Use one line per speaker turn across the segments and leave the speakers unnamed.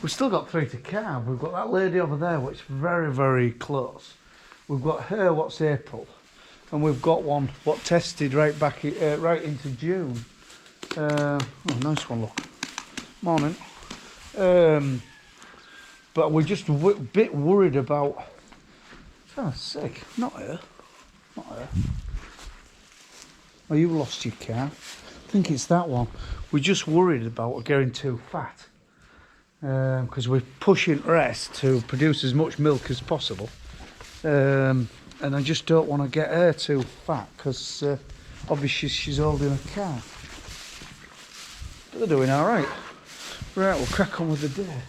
We've still got 3 to carve. We've got that lady over there, which is very, very close. We've got her, what's April, and we've got one what tested right back right into June. Oh, nice one, look. Morning. But we're just a bit worried about. Oh, sick. Not her. Not her. Oh, you lost your car. I think it's that one. We're just worried about her getting too fat. Because we're pushing rest to produce as much milk as possible. And I just don't want to get her too fat because obviously she's holding a car. But they're doing all right. Right, we'll crack on with the day.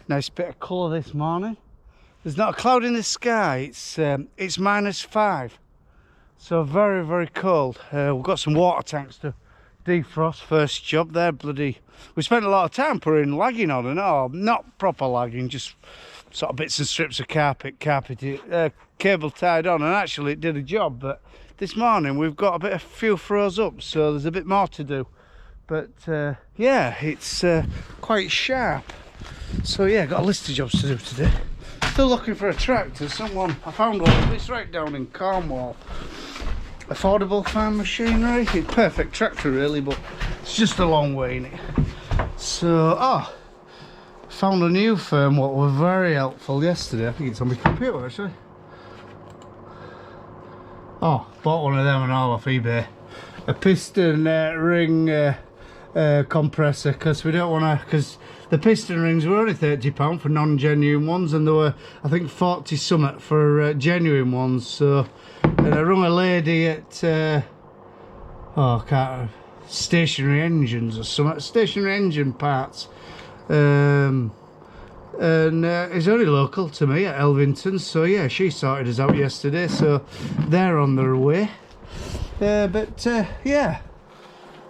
Nice bit of colour this morning. There's not a cloud in the sky. It's -5, so very, very cold. We've got some water tanks to defrost. First job there, bloody. We spent a lot of time putting lagging on and all, not proper lagging, just sort of bits and strips of cable tied on, and actually it did a job. But this morning we've got a bit of few froze up, so there's a bit more to do. But yeah, it's quite sharp. So yeah, got a list of jobs to do today. Still looking for a tractor. I found one. It's right down in Cornwall. Affordable farm machinery. It's perfect tractor really, but it's just a long way in it. So found a new firm what were very helpful yesterday. I think it's on my computer actually. Bought one of them and all off eBay. A piston ring compressor, because we don't want to, because the piston rings were only £30 for non-genuine ones, and there were I think 40 something for genuine ones. So and I rung a lady at stationary engines or something, stationary engine parts, and it's only local to me at Elvington. So yeah, she sorted us out yesterday, so they're on their way. Yeah.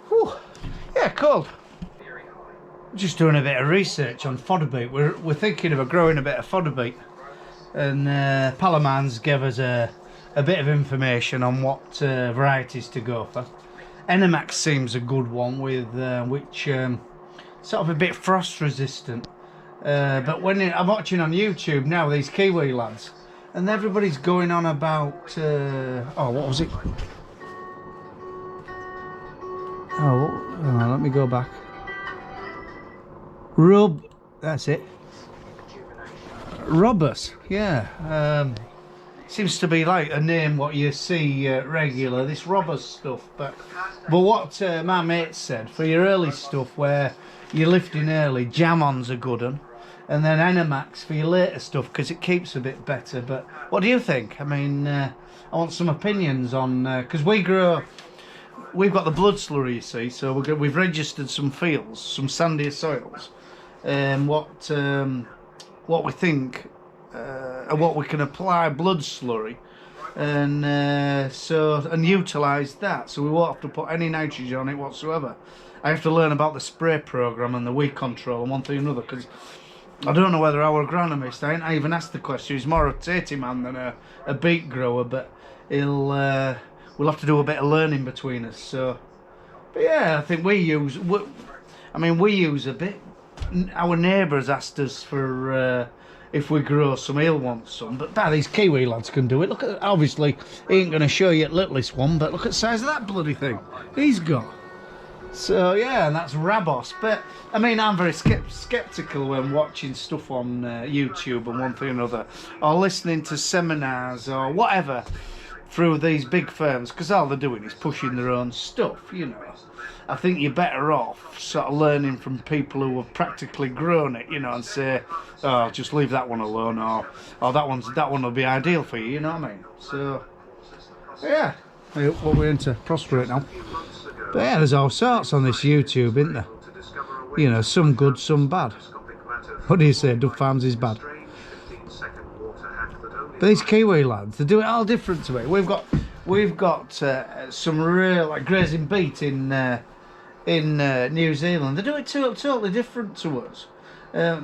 Whew. Yeah, cold. Just doing a bit of research on fodder beet. We're thinking of growing a bit of fodder beet, and Palamans gave us a bit of information on what varieties to go for. Enemax seems a good one with which sort of a bit frost resistant. But when I'm watching on YouTube now, these Kiwi lads, and everybody's going on about what was it? Let me go back. That's it. Robus, yeah. Seems to be like a name what you see regular, this Robus stuff. But what my mate said, for your early stuff where you're lifting early, Jam-On's a good one. And then Enemax for your later stuff, because it keeps a bit better. But what do you think? I mean, I want some opinions on, because we've got the blood slurry, you see, so we've registered some fields, some sandier soils, and what we think, and what we can apply blood slurry, and and utilise that, so we won't have to put any nitrogen on it whatsoever. I have to learn about the spray program and the weed control and one thing or another, because I don't know whether our agronomist, I even asked the question, he's more a tatey man than a beet grower, but we'll have to do a bit of learning between us. So, but yeah, I think we use a bit. Our neighbours asked us for if we grow some, he'll want some, but these Kiwi lads can do it. Look at, obviously he ain't going to show you the littlest one, but look at the size of that bloody thing he's got. So yeah, and that's Rabos. But I mean, I'm very skeptical when watching stuff on YouTube and one thing or another, or listening to seminars or whatever through these big firms, because all they're doing is pushing their own stuff, you know. I think you're better off sort of learning from people who have practically grown it, you know, and say, oh, just leave that one alone, or that one will be ideal for you, you know what I mean? So yeah, I hope we're going to prosper it now. But yeah, there's all sorts on this YouTube, isn't there? You know, some good, some bad. What do you say? Dove Farms is bad. But these Kiwi lads, they do it all different to me. We've got some real, like, grazing beet in New Zealand. They do it totally different to us.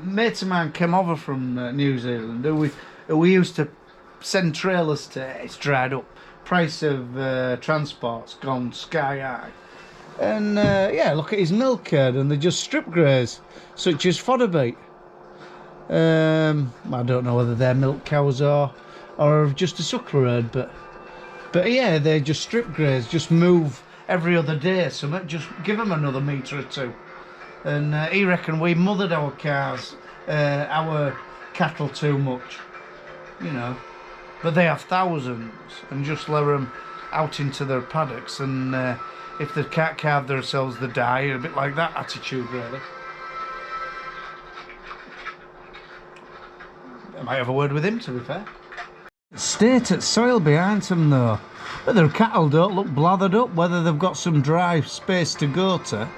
Mate of mine came over from New Zealand who we used to send trailers to. It's dried up. Price of transport's gone sky high. And yeah, look at his milk herd, and they just strip graze, such as fodder beet. I don't know whether they're milk cows or just a suckler herd, but yeah, they just strip graze, just move every other day, so just give them another metre or two. And he reckoned we mothered our cows, our cattle too much, you know. But they have thousands, and just let them out into their paddocks, and if they can't carve themselves, they die. A bit like that attitude, really. I might have a word with him, to be fair. State at soil behind them, though. But their cattle don't look blathered up, whether they've got some dry space to go to.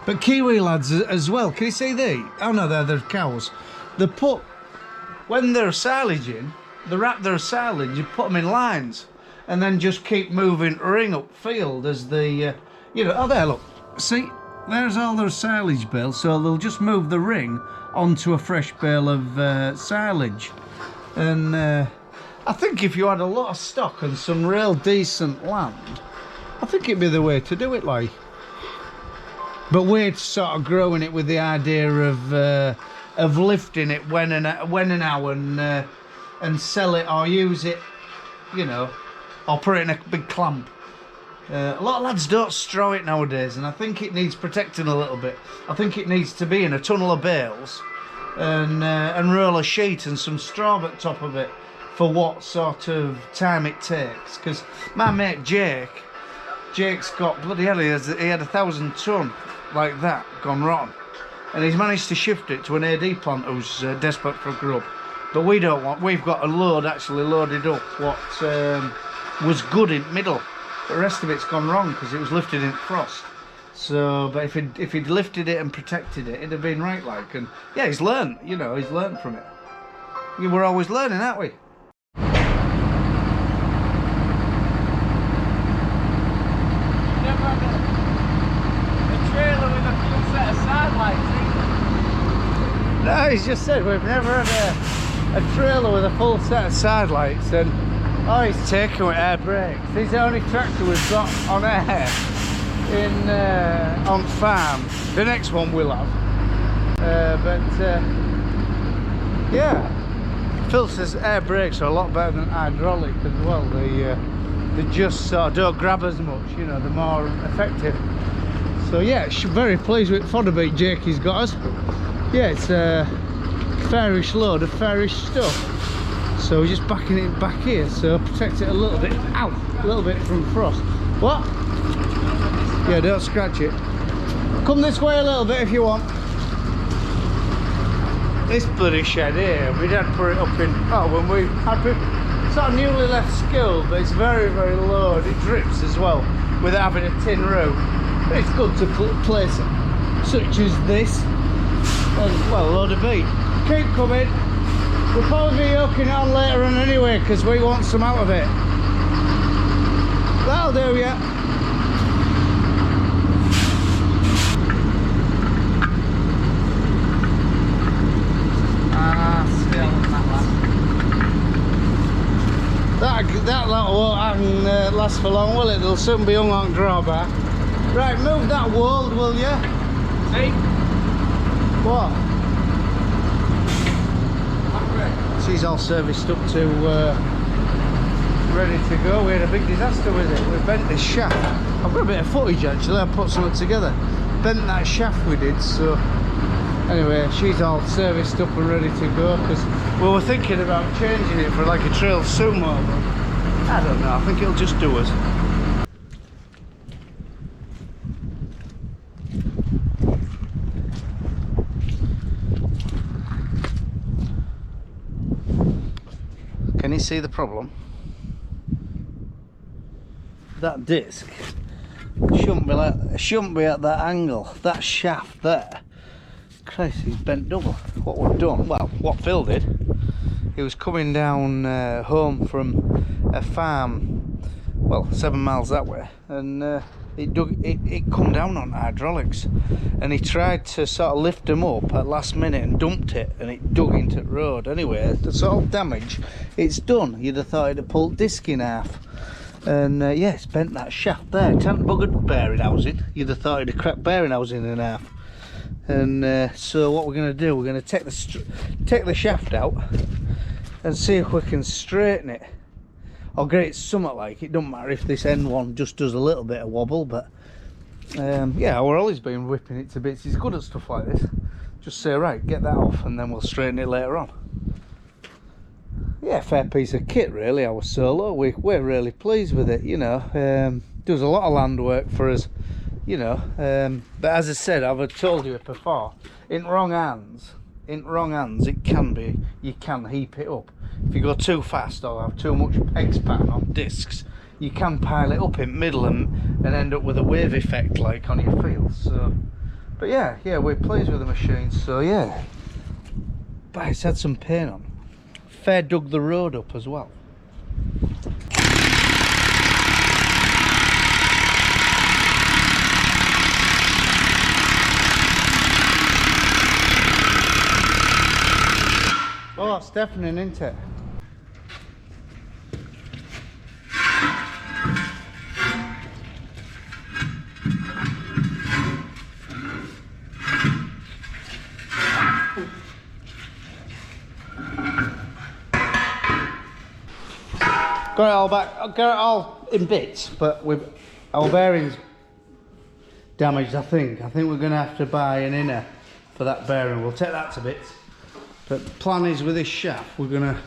But Kiwi lads as well, can you see these? Oh no, they're their cows. They put, when they're silaging, they wrap their silage, you put them in lines, and then just keep moving ring up field as the, you know, oh there, look, see, there's all their silage bales, so they'll just move the ring onto a fresh bale of silage. And I think if you had a lot of stock and some real decent land, I think it'd be the way to do it, like. But we're sort of growing it with the idea of lifting it when and how, and sell it or use it, you know, or put it in a big clamp. A lot of lads don't straw it nowadays, and I think it needs protecting a little bit. I think it needs to be in a tunnel of bales and roll a sheet and some straw at the top of it for what sort of time it takes. Because my mate Jake's got, bloody hell, he had 1,000 ton like that gone rotten, and he's managed to shift it to an AD plant who's desperate for a grub. But we don't want, we've got a load actually loaded up what was good in middle. The rest of it's gone wrong because it was lifted in frost. So, but if he'd lifted it and protected it, it'd have been right, like. And yeah, he's learned, you know, he's learned from it. We're always learning, aren't we?
Never had a trailer with a full set of sidelights either.
No, he's just said we've never had a trailer with a full set of sidelights, and oh, he's taken with air brakes. This is the only tractor we've got on air in on farm. The next one we'll have, yeah. Phil says air brakes are a lot better than hydraulic as well. They just sort of don't grab as much, you know, they're more effective. So yeah, very pleased with fodder beet Jakey's got us. Yeah, it's a fairish load of fairish stuff. So we're just backing it back here, so protect it a little bit, ow, a little bit from frost. What? Yeah, don't scratch it. Come this way a little bit if you want. This bloody shed here, we did put it up in, oh, when we had it sort of newly left school, but it's very, very low, and it drips as well, without having a tin roof. But it's good to place such as this, and well, a load of beet. Keep coming. We'll probably be yoking it on later on anyway, because we want some out of it. That'll do, yeah. That lot won't last for long, will it? They'll soon be hung on drawbar. Right, move that wall, will you?
See?
What? She's all serviced up to ready to go. We had a big disaster with it. We bent this shaft. I've got a bit of footage actually. I put something together. Bent that shaft we did. So anyway, she's all serviced up and ready to go, because we were thinking about changing it for like a trail sumo, but I don't know, I think it'll just do us. Can you see the problem? That disc shouldn't be at that angle. That shaft there, Christ, he's bent double. What we've done, well, what Phil did, he was coming down home from a farm, well, 7 miles that way, and it come down on hydraulics, and he tried to sort of lift them up at last minute and dumped it, and it dug into the road. Anyway, the sort of damage it's done, you'd have thought it'd have pulled disc in half. And yeah, it's bent that shaft there. It hadn't buggered bearing housing. You'd have thought it'd have cracked bearing housing in half. And so what we're going to do, we're going to take the shaft out and see if we can straighten it. Or get it somewhat like, it doesn't matter if this end one just does a little bit of wobble, but yeah, we're always been whipping it to bits. He's good at stuff like this. Just say, right, get that off, and then we'll straighten it later on. Yeah, fair piece of kit really, our Solo. We're really pleased with it, you know. Does a lot of land work for us, you know. But as I said, I've told you before, in wrong hands, it can be, you can heap it up. If you go too fast or have too much X-pan on discs, you can pile it up in middle and end up with a wave effect like on your fields. So, but yeah, we're pleased with the machine. So yeah, but it's had some paint on. Fair dug the road up as well. Oh, it's deafening, isn't it? Got it all back, got it all in bits, but with our bearings damaged, I think. I think we're going to have to buy an inner for that bearing. We'll take that to bits. But the plan is with this shaft, we're going to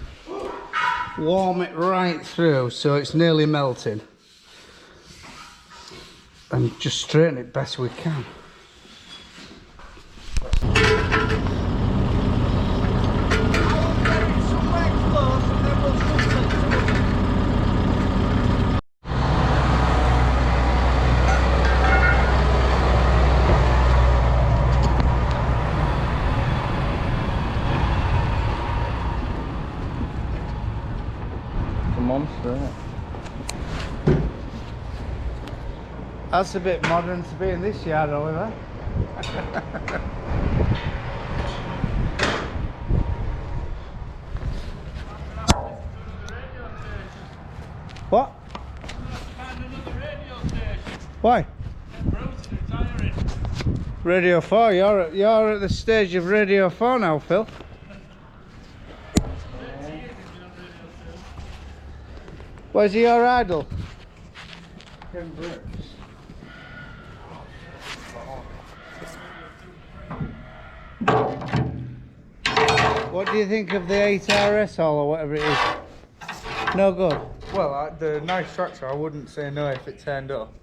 warm it right through so it's nearly melting. And just straighten it best we can. Monster, isn't it? That's a bit modern to be in this yard, Oliver. What? Why? Radio 4, you're at the stage of Radio 4 now, Phil. Where's your idol? What do you think of the 8RS or whatever it is? No good?
Well, the nice tractor, I wouldn't say no if it turned up,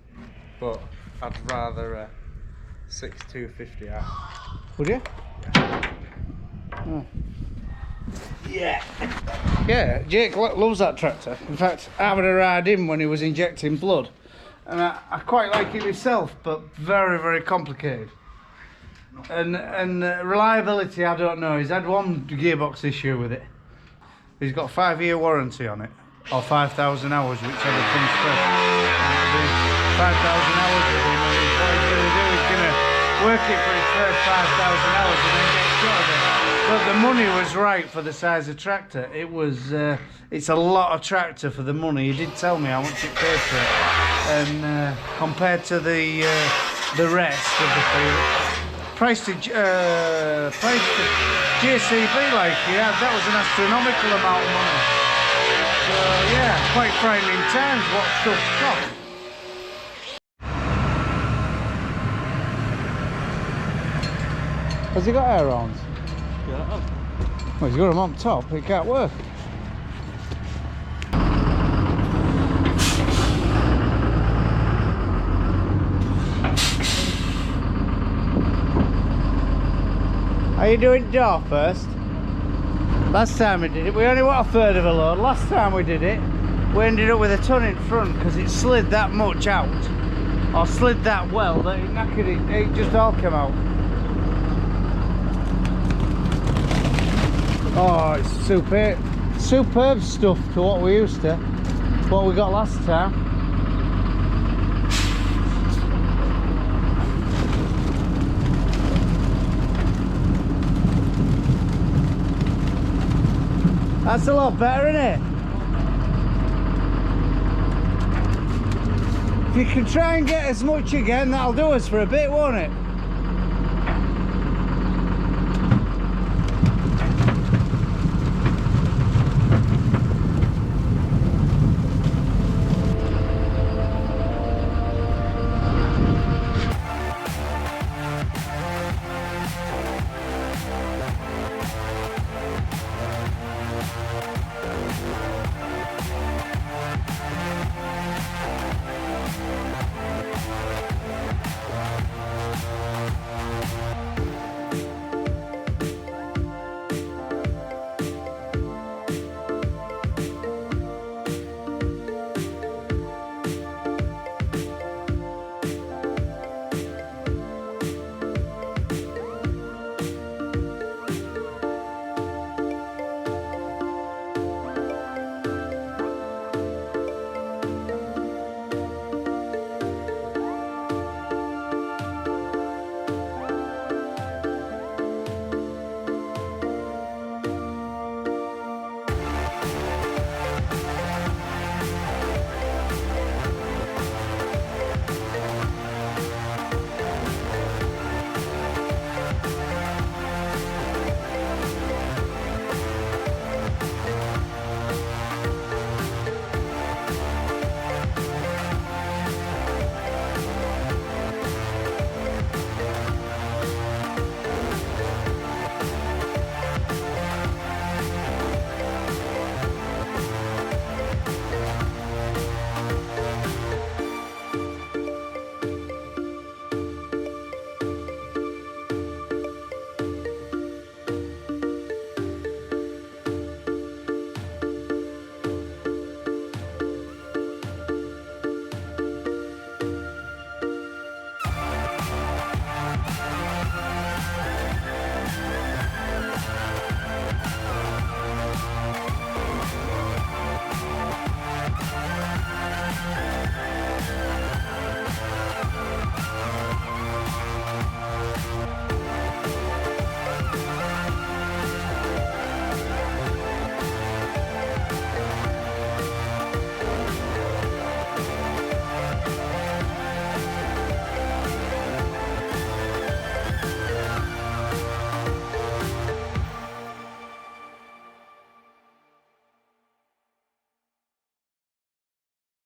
but I'd rather 6250 out.
Would you? Oh. Yeah. Yeah, Jake loves that tractor. In fact, I would have ride him when he was injecting blood. And I quite like it myself, but very, very complicated. And reliability, I don't know. He's had one gearbox issue with it. He's got a 5-year warranty on it, or 5,000 hours, whichever comes first. 5,000 hours with him, and what he's going to do is going to work it for his first 5,000 hours and then get shot of it. But the money was right for the size of tractor. It was, it's a lot of tractor for the money. He did tell me how much it paid for it. And compared to the rest of the field, price to JCB, like, yeah, that was an astronomical amount of money. So yeah, quite frightening times what stuff cost. Has he got air ons?
Yeah.
Well, he's got them on top, it can't work. Are you doing door first? Last time we did it, we only want a third of a load. Last time we did it, we ended up with a ton in front because it slid that much out, or slid that well that it knackered it, it just all came out. Oh, it's superb stuff to what we used to, what we got last time. That's a lot better, isn't it? you can try and get as much again, that'll do us for a bit, won't it?